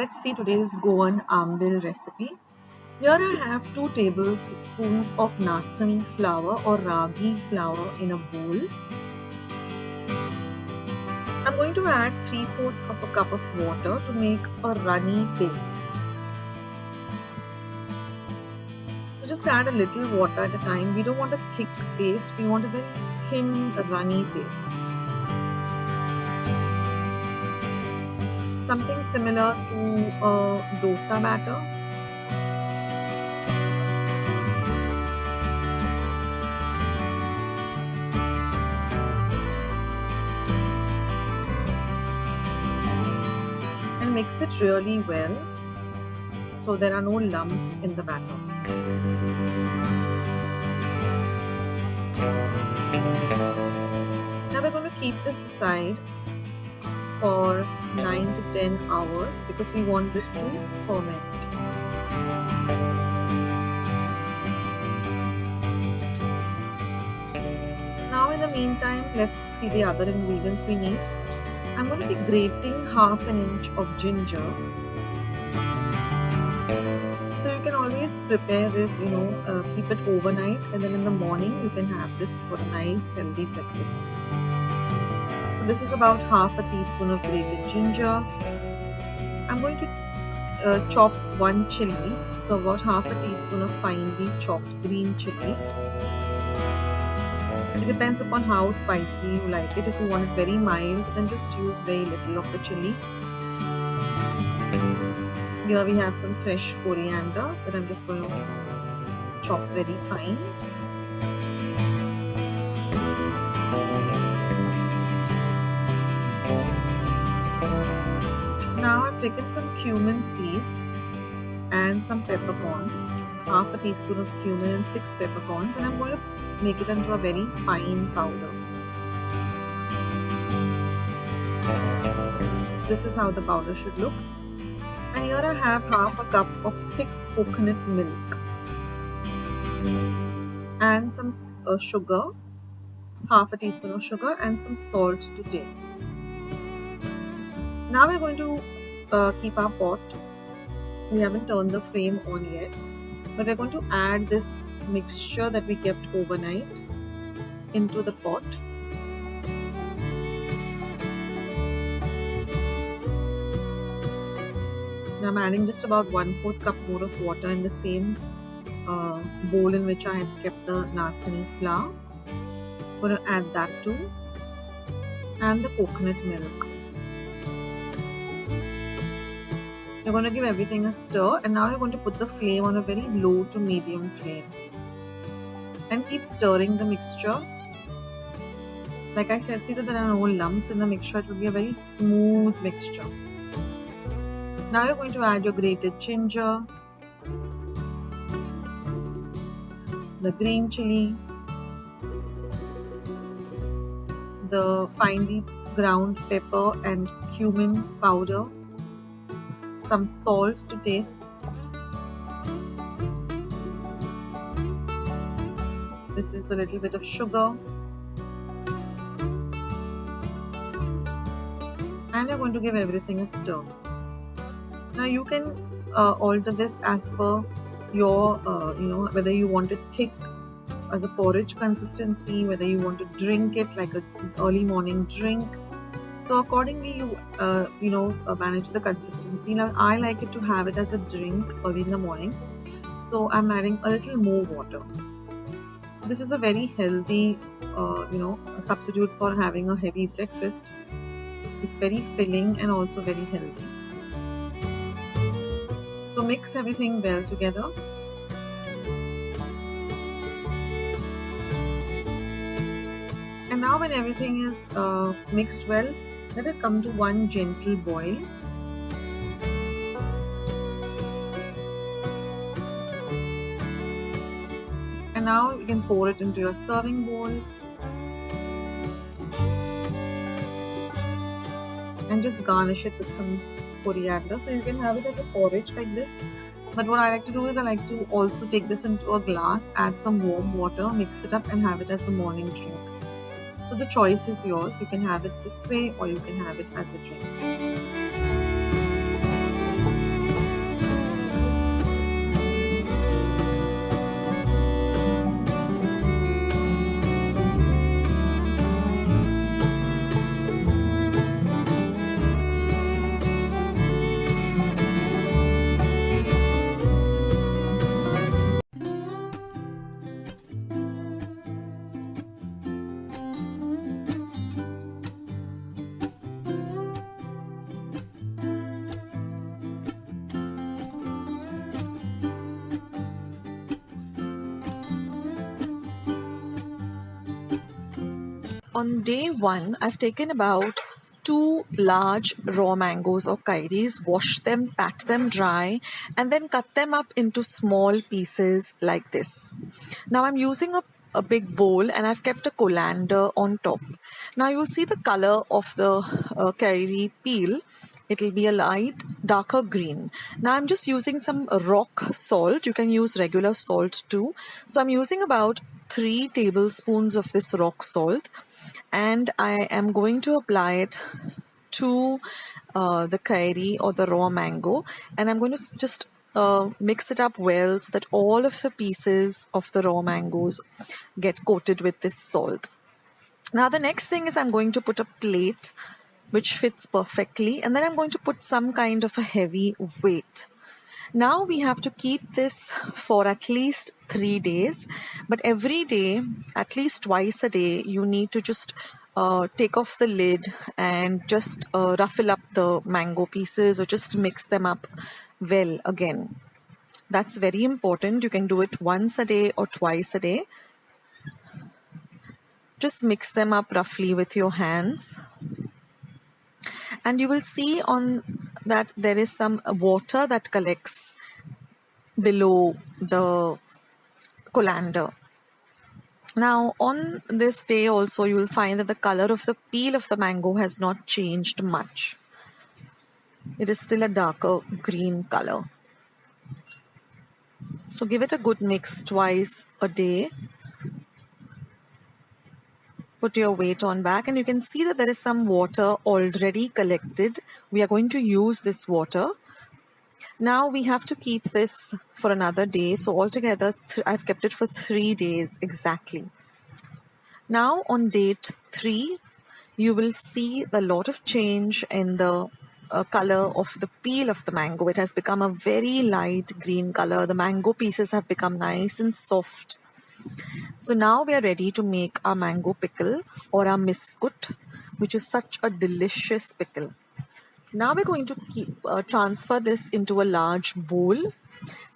Let's see today's Goan ambil recipe. Here I have 2 tablespoons of nachni flour or ragi flour in a bowl. I'm going to add 3/4 of a cup of water to make a runny paste. So just add a little water at a time. We don't want a thick paste, we want a very thin runny paste. Something similar to a dosa batter. And mix it really well so there are no lumps in the batter. Now we're going to keep this aside for 9 to 10 hours because we want this to ferment. Now in the meantime, let's see the other ingredients we need. I'm going to be grating 1/2 inch of ginger. So you can always prepare this, keep it overnight, and then in the morning you can have this for a nice healthy breakfast. So this is about 1/2 teaspoon of grated ginger. I'm going to chop 1 chili, so about 1/2 teaspoon of finely chopped green chili. It depends upon how spicy you like it. If you want it very mild, then just use very little of the chili. Here we have some fresh coriander that I'm just going to chop very fine. Now I've taken some cumin seeds and some peppercorns, 1/2 teaspoon of cumin and 6 peppercorns, and I'm going to make it into a very fine powder. This is how the powder should look. And here I have 1/2 cup of thick coconut milk and some sugar, 1/2 teaspoon of sugar, and some salt to taste. Now we're going to keep our pot. We haven't turned the flame on yet, but we're going to add this mixture that we kept overnight into the pot. Now I'm adding just about 1/4 cup more of water in the same bowl in which I had kept the nachni flour. I'm going to add that too, and the coconut milk. You're going to give everything a stir, and now you're going to put the flame on a very low to medium flame and keep stirring the mixture. Like I said, see that there are no lumps in the mixture. It will be a very smooth mixture. Now you're going to add your grated ginger, the green chili, the finely ground pepper and cumin powder, some salt to taste. This is a little bit of sugar, and you're going to give everything a stir. Now you can alter this as per your, whether you want it thick as a porridge consistency, whether you want to drink it like an early morning drink. So accordingly you manage the consistency. Now I like it to have it as a drink early in the morning, so I'm adding a little more water. So this is a very healthy substitute for having a heavy breakfast. It's very filling and also very healthy. So mix everything well together. And now when everything is mixed well, let it come to one gentle boil. And now you can pour it into your serving bowl and just garnish it with some coriander. So you can have it as a porridge like this, but what I like to do is I like to also take this into a glass, add some warm water, mix it up and have it as a morning drink. So the choice is yours. You can have it this way or you can have it as a drink. On day 1, I've taken about 2 large raw mangoes or kairis, washed them, pat them dry, and then cut them up into small pieces like this. Now I'm using a big bowl and I've kept a colander on top. Now you'll see the color of the kairi peel. It'll be a light darker green. Now I'm just using some rock salt. You can use regular salt too. So I'm using about 3 tablespoons of this rock salt, and I am going to apply it to the kairi or the raw mango, and I'm going to just mix it up well so that all of the pieces of the raw mangoes get coated with this salt. Now the next thing is I'm going to put a plate which fits perfectly, and then I'm going to put some kind of a heavy weight. Now we have to keep this for at least 3 days, but every day, at least twice a day, you need to just take off the lid and just ruffle up the mango pieces or just mix them up well again. That's very important. You can do it once a day or twice a day. Just mix them up roughly with your hands. And you will see on that there is some water that collects below the colander. Now on this day also you will find that the color of the peel of the mango has not changed much. It is still a darker green color. So give it a good mix twice a day. Put your weight on back and you can see that there is some water already collected. We are going to use this water. Now we have to keep this for another day. So altogether I've kept it for 3 days exactly. Now on date 3, you will see a lot of change in the color of the peel of the mango. It has become a very light green color. The mango pieces have become nice and soft. So now we are ready to make our mango pickle or our miskut, which is such a delicious pickle. Now we're going to transfer this into a large bowl,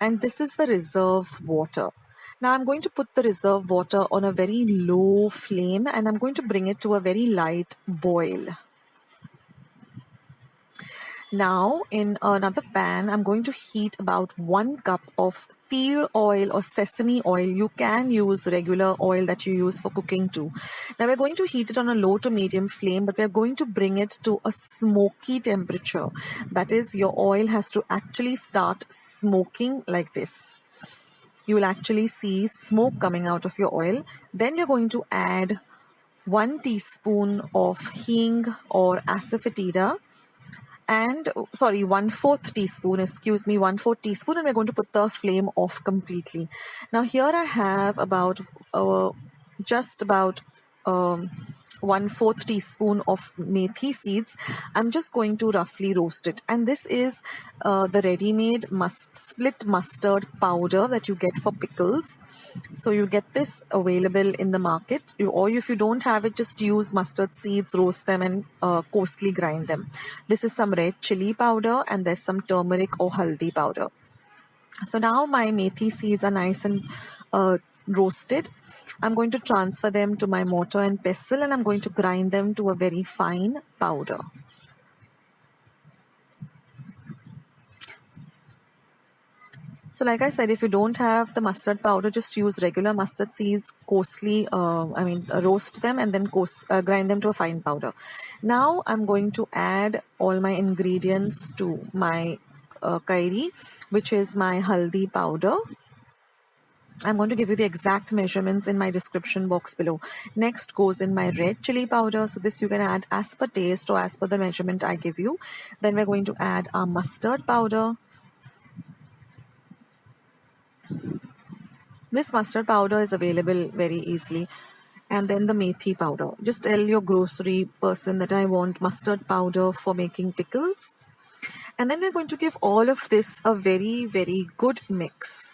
and this is the reserve water. Now I'm going to put the reserve water on a very low flame and I'm going to bring it to a very light boil. Now in another pan, I'm going to heat about 1 cup of tea oil or sesame oil. You can use regular oil that you use for cooking too. Now we're going to heat it on a low to medium flame, but we're going to bring it to a smoky temperature. That is, your oil has to actually start smoking like this. You will actually see smoke coming out of your oil. Then you're going to add 1 teaspoon of hing or asafoetida, and 1/4 teaspoon, 1/4 teaspoon, and we're going to put the flame off completely. Now here I have about just about 1/4 teaspoon of methi seeds. I'm just going to roughly roast it, and this is the ready-made split mustard powder that you get for pickles. So you get this available in the market, or if you don't have it, just use mustard seeds, roast them and coarsely grind them. This is some red chili powder and there's some turmeric or haldi powder. So now my methi seeds are nice and roasted. I'm going to transfer them to my mortar and pestle and I'm going to grind them to a very fine powder. So like I said, if you don't have the mustard powder, just use regular mustard seeds, coarsely, roast them and then grind them to a fine powder. Now I'm going to add all my ingredients to my kairi, which is my haldi powder. I'm going to give you the exact measurements in my description box below. Next goes in my red chili powder. So this you can add as per taste or as per the measurement I give you. Then we're going to add our mustard powder. This mustard powder is available very easily. And then the methi powder. Just tell your grocery person that I want mustard powder for making pickles. And then we're going to give all of this a very, very good mix.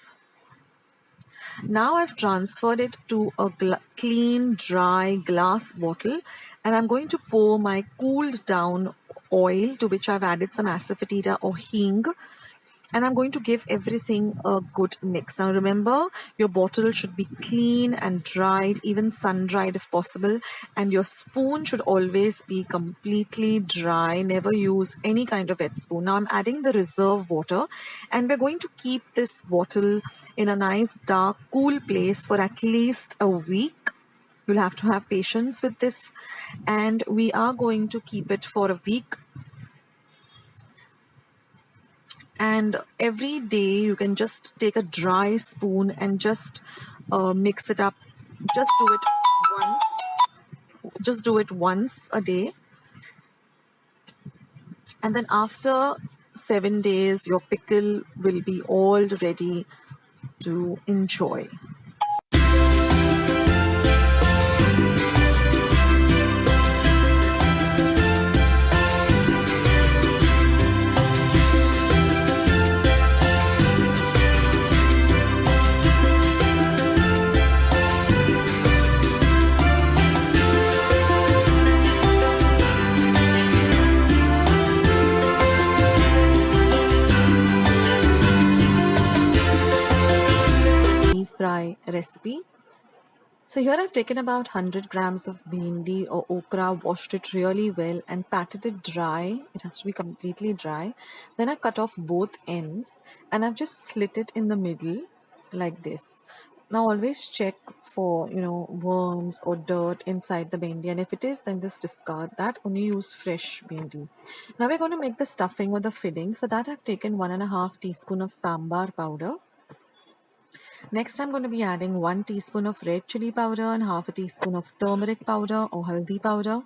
Now I've transferred it to a clean, dry glass bottle. And I'm going to pour my cooled down oil, to which I've added some asafoetida or hing. and I'm going to give everything a good mix. Now remember, your bottle should be clean and dried, even sun-dried if possible, and your spoon should always be completely dry. Never use any kind of wet spoon. Now I'm adding the reserve water, and we're going to keep this bottle in a nice dark cool place for at least a week. You'll have to have patience with this, and we are going to keep it for a week. And every day you can just take a dry spoon and just mix it up. Just do it once a day, and then after 7 days your pickle will be all ready to enjoy. Fry recipe. So here I've taken about 100 grams of bhindi or okra, washed it really well and patted it dry. It has to be completely dry. Then I cut off both ends and I've just slit it in the middle like this. Now always check for worms or dirt inside the bhindi, and if it is, then just discard that. Only use fresh bhindi. Now we're going to make the stuffing or the filling. For that I've taken 1.5 teaspoon of sambar powder. Next, I'm going to be adding 1 teaspoon of red chili powder and half a teaspoon of turmeric powder or haldi powder.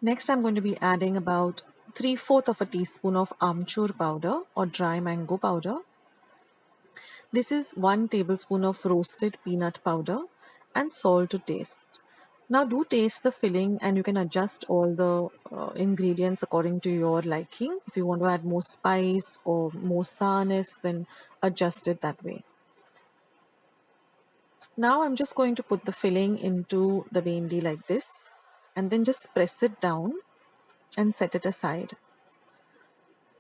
Next, I'm going to be adding about 3/4 of a teaspoon of amchur powder or dry mango powder. This is 1 tablespoon of roasted peanut powder and salt to taste. Now do taste the filling, and you can adjust all the ingredients according to your liking. If you want to add more spice or more sourness, then adjust it that way. Now I'm just going to put the filling into the bhindi like this, and then just press it down and set it aside.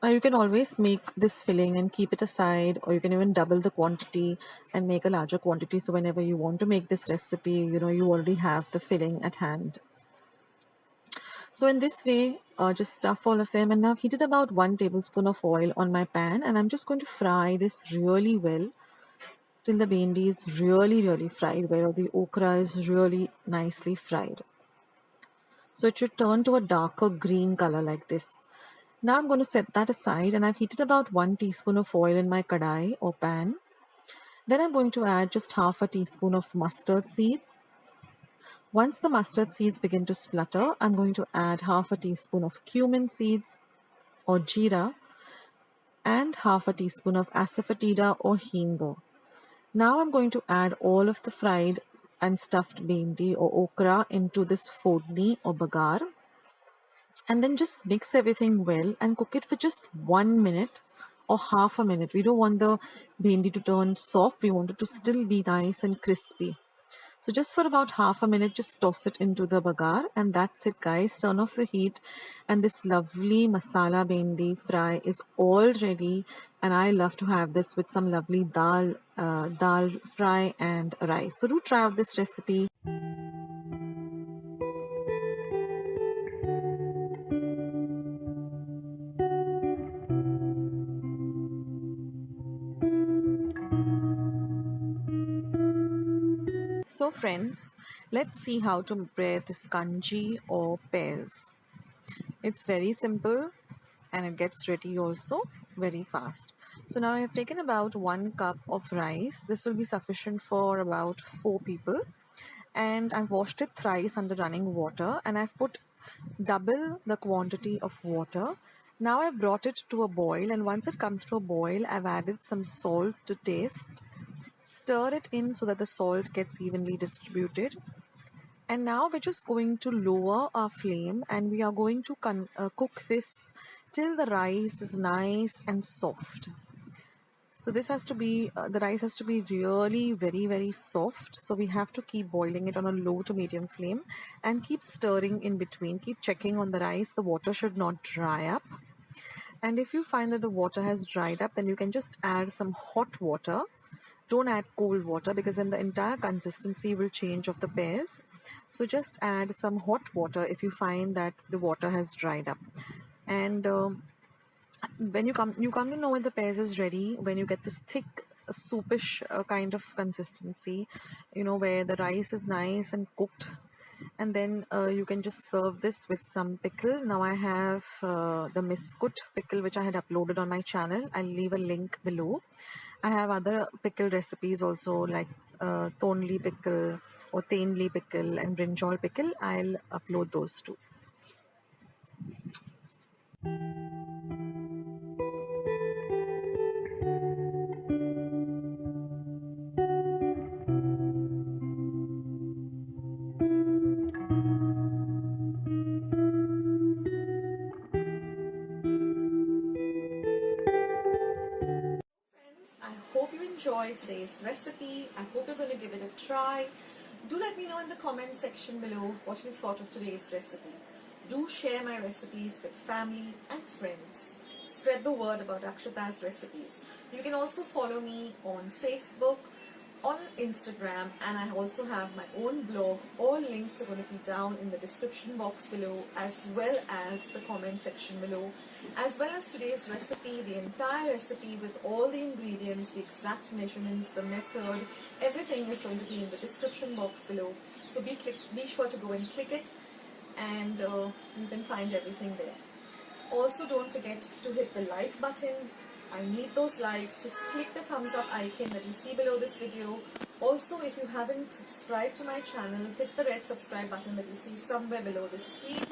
Now you can always make this filling and keep it aside, or you can even double the quantity and make a larger quantity. So whenever you want to make this recipe, you already have the filling at hand. So in this way, just stuff all of them, and now heated about 1 tablespoon of oil on my pan, and I'm just going to fry this really well till the bhindi is really fried, where the okra is really nicely fried. So it should turn to a darker green color like this. Now I'm going to set that aside, and I've heated about 1 teaspoon of oil in my kadai or pan. Then I'm going to add just half a teaspoon of mustard seeds. Once the mustard seeds begin to splutter, I'm going to add half a teaspoon of cumin seeds or jeera and half a teaspoon of asafoetida or hingu. Now I'm going to add all of the fried and stuffed bhindi or okra into this fodni or bagar, and then just mix everything well and cook it for just 1 minute or half a minute. We don't want the bhindi to turn soft. We want it to still be nice and crispy. So just for about half a minute, just toss it into the bagar, and that's it, guys. Turn off the heat, and this lovely masala bhindi fry is all ready. And I love to have this with some lovely dal fry and rice. So do try out this recipe. So friends, let's see how to prepare this kanji or pears. It's very simple and it gets ready also very fast. So now I have taken about 1 cup of rice. This will be sufficient for about 4 people. And I've washed it thrice under running water, and I've put double the quantity of water. Now I've brought it to a boil, and once it comes to a boil, I've added some salt to taste. Stir it in so that the salt gets evenly distributed. And now we're just going to lower our flame, and we are going to cook this till the rice is nice and soft. So this has to be, the rice has to be really very soft. So we have to keep boiling it on a low to medium flame and keep stirring in between. Keep checking on the rice. The water should not dry up. And if you find that the water has dried up, then you can just add some hot water. Don't add cold water because then the entire consistency will change of the pears. So just add some hot water if you find that the water has dried up. And when you come to know when the pears is ready when you get this thick soupish kind of consistency, where the rice is nice and cooked, and then you can just serve this with some pickle. Now I have the miskut pickle which I had uploaded on my channel. I'll leave a link below. I have other pickle recipes also, like tonli pickle or tendli pickle and brinjal pickle. I'll upload those too. Friends, I hope you enjoyed today's recipe. I hope you're going to give it a try. Do let me know in the comment section below what you thought of today's recipe. Do share my recipes with family and friends. Spread the word about Akshata's recipes. You can also follow me on Facebook, on Instagram, and I also have my own blog. All links are going to be down in the description box below, as well as the comment section below, as well as today's recipe, the entire recipe with all the ingredients, the exact measurements, the method, everything is going to be in the description box below. So be sure to go and click it, and you can find everything there. Also, don't forget to hit the like button. I need those likes. Just click the thumbs up icon that you see below this video. Also, if you haven't subscribed to my channel, hit the red subscribe button that you see somewhere below the screen.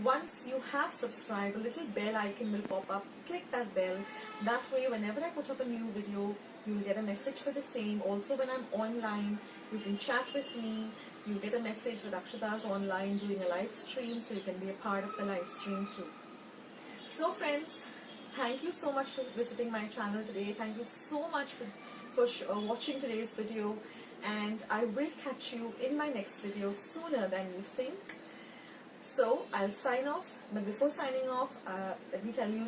Once you have subscribed, a little bell icon will pop up. Click that bell. That way, whenever I put up a new video, you will get a message for the same. Also, when I'm online, you can chat with me. You'll get a message that Akshata is online doing a live stream, so you can be a part of the live stream too. So friends, thank you so much for visiting my channel today. Thank you so much for watching today's video, and I will catch you in my next video sooner than you think. So I'll sign off, but before signing off, let me tell you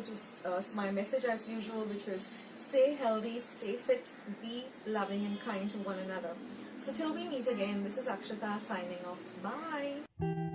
my message as usual, which is stay healthy, stay fit, be loving and kind to one another. So till we meet again, this is Akshata signing off. Bye.